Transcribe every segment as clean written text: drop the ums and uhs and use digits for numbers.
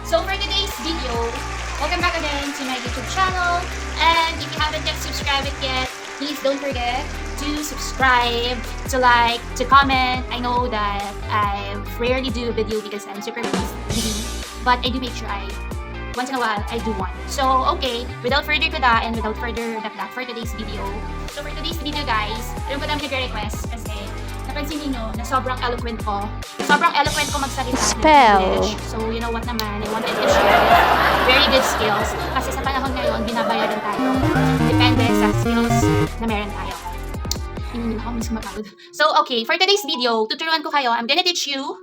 So for today's video, welcome back again to my YouTube channel. And if you haven't yet subscribed it yet, please don't forget to subscribe, to like, to comment. I know that I rarely do a video because I'm super busy, but I do make sure once in a while, I do one. So, okay, without further kuda and without further dakdak for today's video. So, for today's video, guys, alam ko dami nag-request kasi napansin niyo na sobrang eloquent ko. Sobrang eloquent ko magsalita ng English. So, you know what naman, I wanted to share very good skills. Kasi sa panahon ngayon, binabayaran tayo. Depende sa skills na meron tayo. Hindi ako mas mapagod. So, okay, for today's video, tuturuan ko kayo. I'm gonna teach you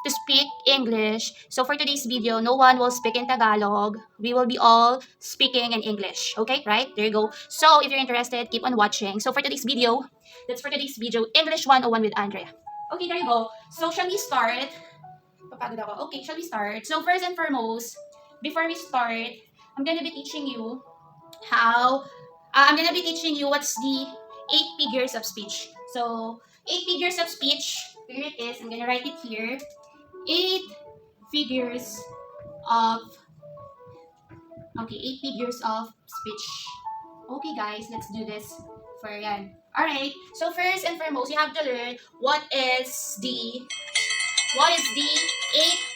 to speak English. So for today's video, no one will speak in Tagalog. We will be all speaking in English. Okay, right? There you go. So if you're interested, keep on watching. So for today's video, English 101 with Andrea. Okay, there you go. So shall we start? Papagod ako. Okay, shall we start? So first and foremost, before we start, I'm gonna be teaching you what's the 8 figures of speech. So 8 figures of speech. Here it is. I'm gonna write it here. 8 figures of speech. Okay guys, let's do this for yan. Alright, so first and foremost, you have to learn what is the 8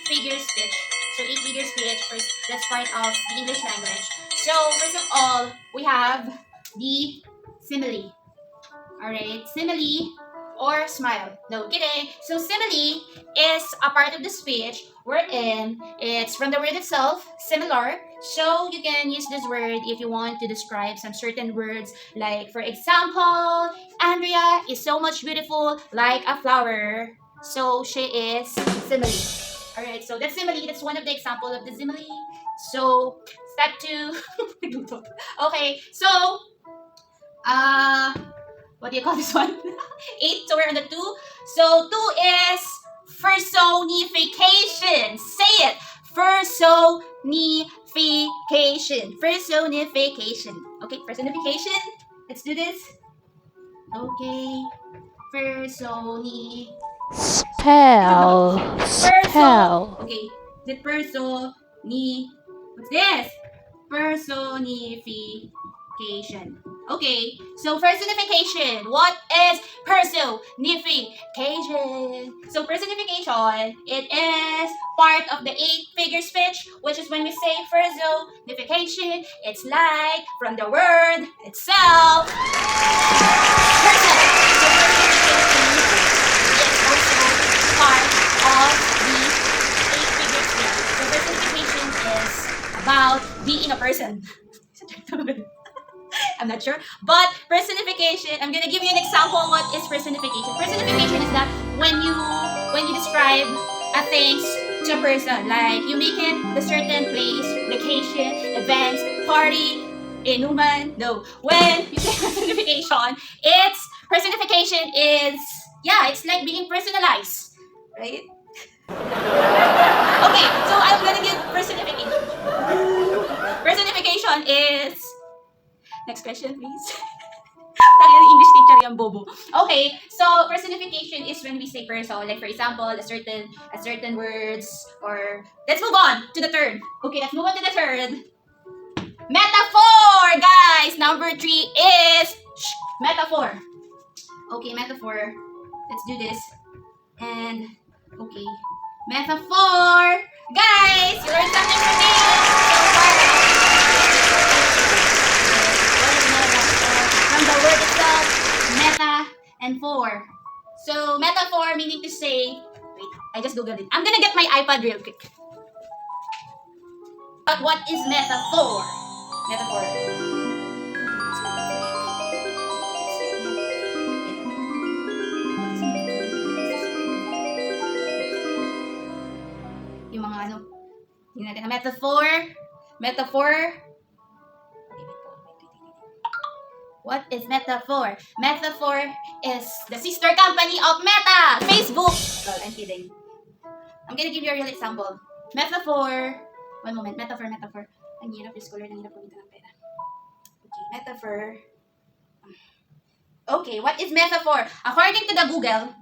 figure speech. So 8 figure speech, first, that's part of the English language. So first of all, we have the simile. Alright, simile or smile. No kidding. So simile is a part of the speech wherein it's from the word itself, similar. So you can use this word if you want to describe some certain words. Like for example, Andrea is so much beautiful like a flower. So she is simile. Alright, so that's simile. That's one of the example of the simile. So step 2. Okay, so what do you call this one? 8, so we're on the 2. So 2 is personification. Say it. Personification. Personification. Okay, personification. Let's do this. Okay. Spell. Okay. The what's this? Personification. Okay, so personification. What is personification? So personification, it is part of the 8-figure speech, which is when we say personification, it's like from the word itself, person. So personification is also part of the 8-figure speech. So personification is about being a person. I'm not sure. But personification, I'm gonna give you an example of what is personification. Personification is that when you describe a thing to a person, like you make it a certain place, location, events, party, inuman. No. When you say personification is it's like being personalized. Right? Okay, so I'm gonna give personification. Personification is next question, please. English teacher yung bobo. Okay, so personification is when we say person, like for example, a certain words, or let's move on to the third. Okay, let's move on to the third. Metaphor, guys. Number 3 is metaphor. Okay, metaphor. Let's do this. And okay, metaphor, guys. You learned something from me. From the word itself, meta and for. So metaphor meaning to say, wait, I just googled it. I'm gonna get my iPad real quick. But what is metaphor? Metaphor. Yung mga tingnan natin. Metaphor. What is metaphor? Metaphor is the sister company of Meta, Facebook. Well, I'm kidding. I'm gonna give you a real example. Metaphor. One moment. Metaphor. Ang hirap yung scholar, ang hirap kumita ng pera. Okay, metaphor. Okay, what is metaphor? According to the Google,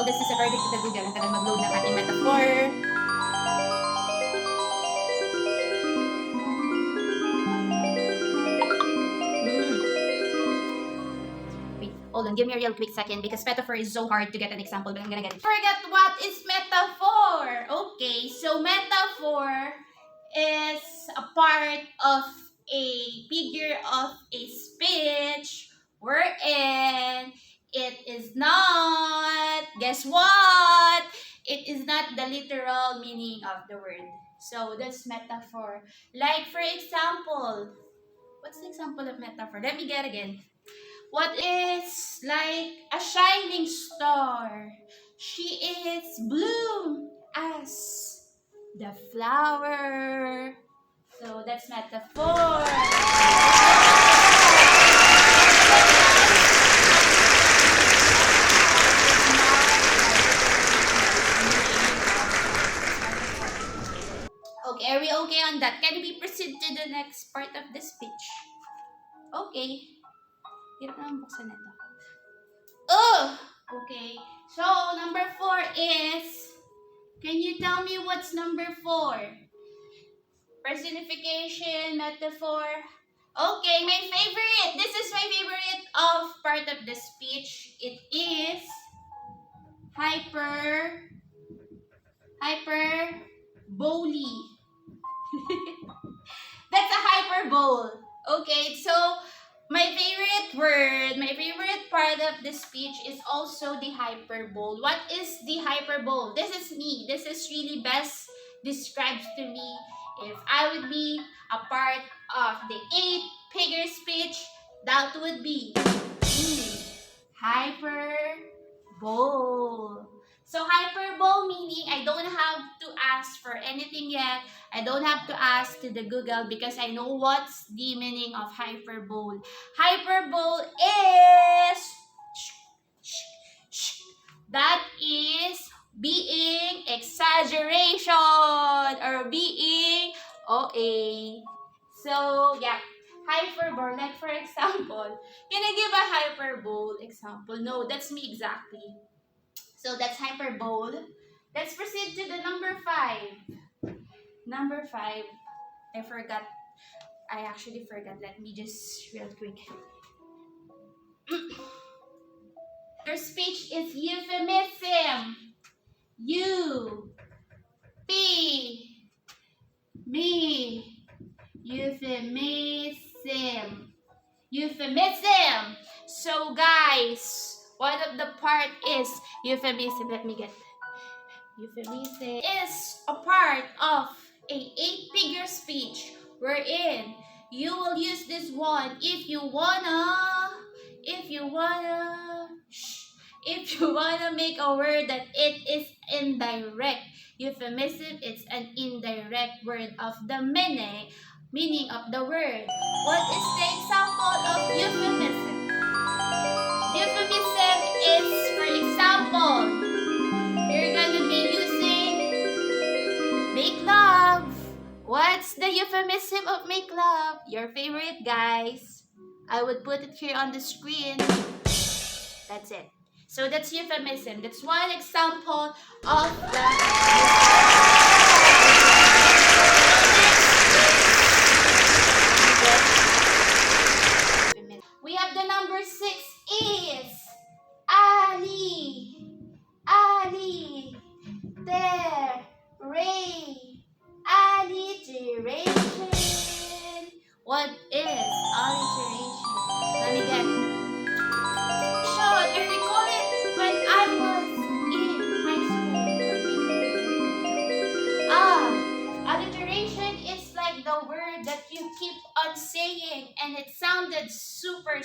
this is according to the Google, ang tagal mag-load ng ating metaphor. Hold on, give me a real quick second because metaphor is so hard to get an example, but I'm gonna get it. Forget what is metaphor. Okay, so metaphor is a part of a figure of a speech wherein it is not, guess what? It is not the literal meaning of the word. So that's metaphor. Like for example, what's the example of metaphor? Let me get again. What is like a shining star? She is bloom as the flower. So that's metaphor. Okay, are we okay on that? Can we proceed to the next part of the speech? Okay. Hirap naman buksan ito. Oh! Okay. So, number 4 is, can you tell me what's number 4? Personification, metaphor. Okay, my favorite. This is my favorite of part of the speech. It is hyperbole. That's a hyperbole. Okay, so my favorite word, my favorite part of the speech is also the hyperbole. What is the hyperbole? This is me. This is really best describes to me if I would be a part of the 8-figure speech, that would be hyperbole. So hyperbole meaning I don't have to ask for anything yet. I don't have to ask to the Google because I know what's the meaning of hyperbole. Hyperbole is that is being exaggeration or being OA. So yeah, hyperbole. Like for example, can I give a hyperbole example? No, that's me exactly. So that's hyperbole. Let's proceed to the number 5. Number 5. I forgot. I actually forgot. Let me just real quick. Your speech is euphemism. U P me euphemism. Euphemism. So guys, one of the part is euphemism. Let me get euphemism is a part of a 8-figure speech wherein you will use this one if you wanna make a word that it is indirect. Euphemism is an indirect word of the meaning of the word. What is the example of euphemism? Euphemism is, for example, you're gonna be using make love. What's the euphemism of make love? Your favorite, guys. I would put it here on the screen. That's it. So that's euphemism. That's one example of the we have the number 6 is alliteration. What is alliteration? Let me get. Sure, I recall it when I was in high school. Alliteration is like the word that you keep on saying and it sounded super.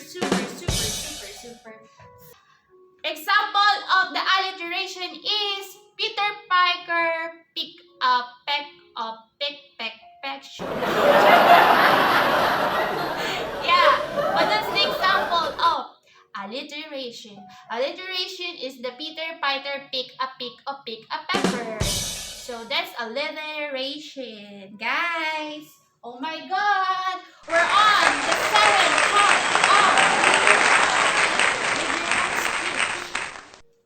Example of the alliteration is Peter Piper pick a peck of peck. Yeah, but that's the example of alliteration. Alliteration is the Peter Piper pick a pepper. So that's alliteration, guys. Oh my God, we're on the 7th part of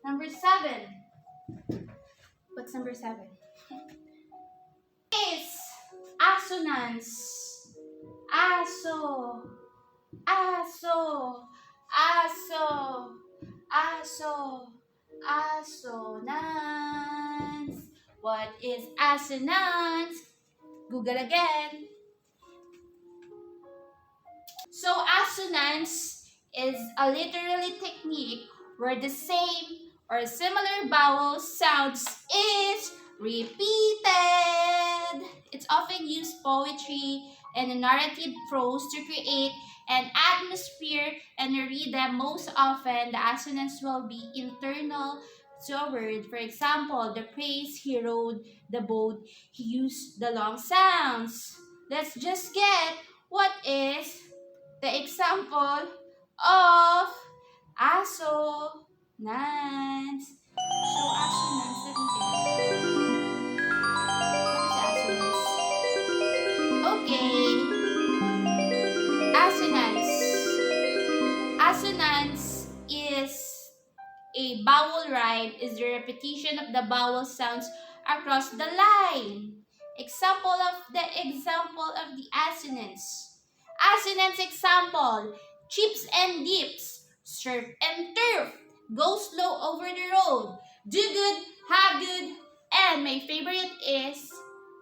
number 7. What's number 7? Is assonance. Aso, aso, assonance. What is assonance? Google again. So assonance is a literary technique where the same or similar vowel sounds is repeated. It's often used poetry and in narrative prose to create an atmosphere and a rhythm. Most often, the assonance will be internal to a word. For example, the praise he rode the boat, he used the long sounds. Let's just get what is the example of assonance. So assonance, let me think. What is assonance? Okay, assonance. Assonance is a vowel rhyme is the repetition of the vowel sounds across the line. Example of the assonance. Assonance example: chips and dips, surf and turf, go slow over the road, do good, have good, and my favorite is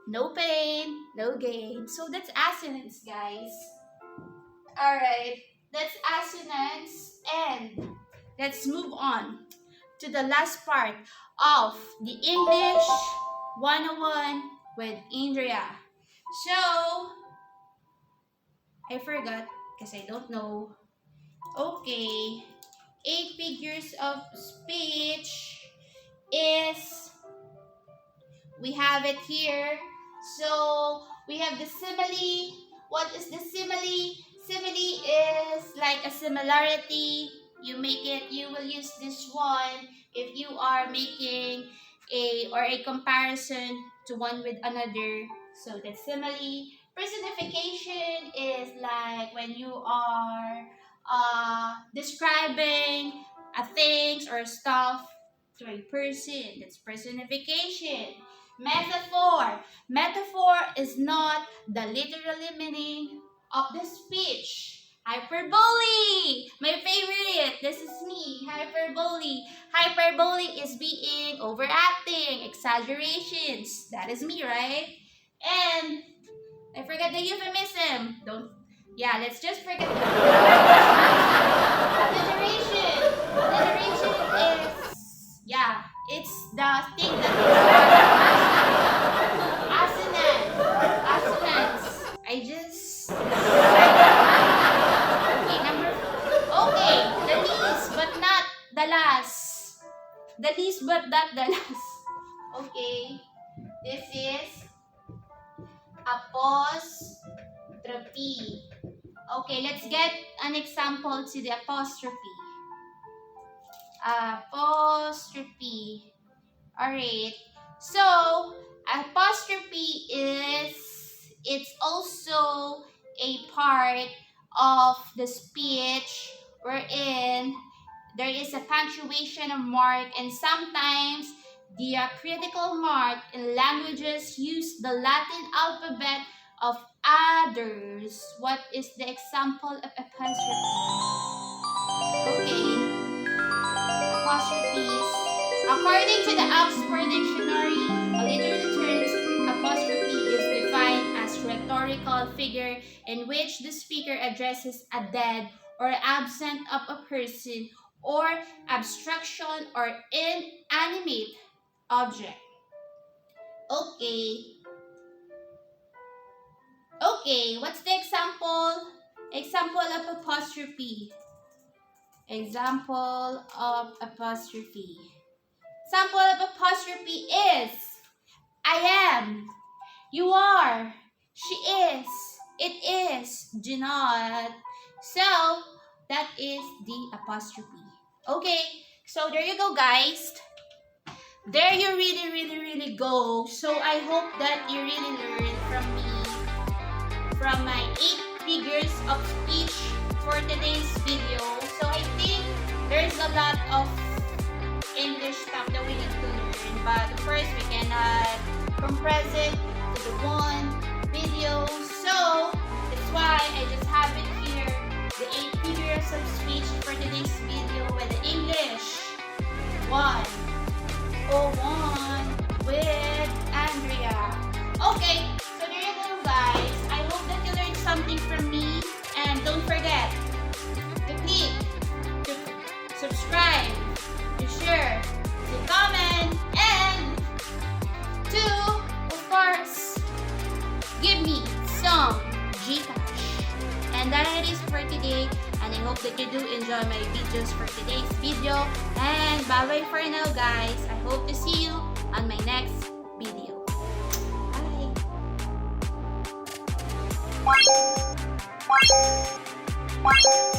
no pain, no gain. So that's assonance, guys. Alright, that's assonance, and let's move on to the last part of the English 101 with Andrea. So, I forgot because I don't know. Okay, 8 figures of speech is, we have it here. So, we have the simile. What is the simile? Simile is like a similarity. You will use this one if you are making a comparison to one with another. So the simile. Personification is like when you are describing a things or stuff to a person. That's personification. Metaphor. Metaphor is not the literal meaning of the speech. Hyperbole! My favorite! This is me, hyperbole. Hyperbole is being overacting, exaggerations. That is me, right? And I forgot the euphemism. Let's just forget the alliteration. Alliteration is, it's the thing that assonance. Assonance. I just the least but not the last. The least but not the last. Okay. This is apostrophe. Okay, let's get an example to the apostrophe. Apostrophe. Alright. So, apostrophe it's also a part of the speech wherein there is a punctuation mark and sometimes diacritical mark in languages use the Latin alphabet of others. What is the example of apostrophe? Okay, apostrophes. According to the Oxford Dictionary, a literary term, apostrophe is defined as rhetorical figure in which the speaker addresses a dead or absent of a person or abstraction or inanimate object. Okay, what's the example? Example of apostrophe. Example of apostrophe. Example of apostrophe is I am, you are, she is, it is, do not. So, that is the apostrophe. Okay, so there you go, guys. There you really go. So I hope that you really learned from me, from my 8 figures of speech for today's video. So I think there's a lot of English stuff that we need to learn, but of course we cannot compress it to the one video. So that's why I just have it here, the 8 figures of speech for today's video with the English 101 with Andrea. Okay, so there you go guys. I hope that you learned something from me, and don't forget to click, to subscribe, to share, to comment, and to, of course, give me some Gcash. And that it is for today, and I hope that you do enjoy my videos for today's video. And bye-bye for now guys. I hope to see you on my next video. Bye!